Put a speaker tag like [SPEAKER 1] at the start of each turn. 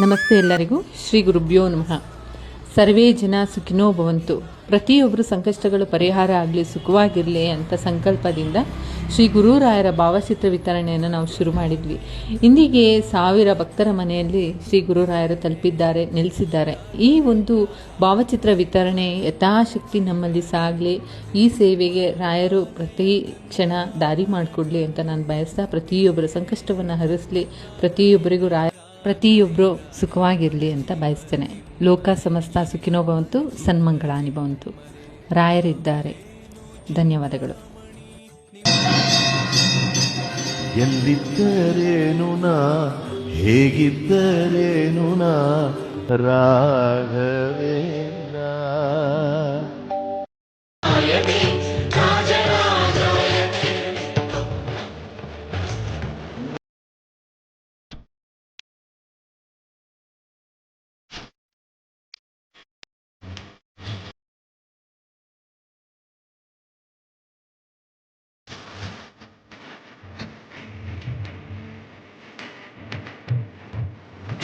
[SPEAKER 1] ನಮಸ್ತೆ ಎಲ್ಲರಿಗೂ. ಶ್ರೀ ಗುರುಭ್ಯೋ ನಮಃ. ಸರ್ವೇ ಜನ ಸುಖಿನೋ ಭವಂತು. ಪ್ರತಿಯೊಬ್ಬರು ಸಂಕಷ್ಟಗಳು ಪರಿಹಾರ ಆಗಲಿ, ಸುಖವಾಗಿರಲಿ ಅಂತ ಸಂಕಲ್ಪದಿಂದ ಶ್ರೀ ಗುರುರಾಯರ ಭಾವಚಿತ್ರ ವಿತರಣೆಯನ್ನು ನಾವು ಶುರು ಮಾಡಿದ್ವಿ. ಇಂದಿಗೆ 1000 ಭಕ್ತರ ಮನೆಯಲ್ಲಿ ಶ್ರೀ ಗುರುರಾಯರು ತಲುಪಿದ್ದಾರೆ, ನೆಲೆಸಿದ್ದಾರೆ. ಈ ಒಂದು ಭಾವಚಿತ್ರ ವಿತರಣೆ ಯಥಾಶಕ್ತಿ ನಮ್ಮಲ್ಲಿ ಸಾಗಲಿ, ಈ ಸೇವೆಗೆ ರಾಯರು ಪ್ರತಿ ಕ್ಷಣ ದಾರಿ ಮಾಡಿಕೊಡ್ಲಿ ಅಂತ ನಾನು ಬಯಸ್ತಾ, ಪ್ರತಿಯೊಬ್ಬರ ಸಂಕಷ್ಟವನ್ನು ಹರಿಸಲಿ, ಪ್ರತಿಯೊಬ್ಬರು ಸುಖವಾಗಿರಲಿ ಅಂತ ಬಯಸ್ತೇನೆ. ಲೋಕ ಸಮಸ್ತ ಸುಖಿನೋ ಭವಂತು, ಸನ್ಮಂಗಳಾನಿ ಭವಂತು. ರಾಯರಿದ್ದಾರೆ. ಧನ್ಯವಾದಗಳು.
[SPEAKER 2] ಎಲ್ಲಿದ್ದರೇನು ನಾ, ಹೇಗಿದ್ದರೇನು ನಾ, ರಾಘವೇಂದ್ರ.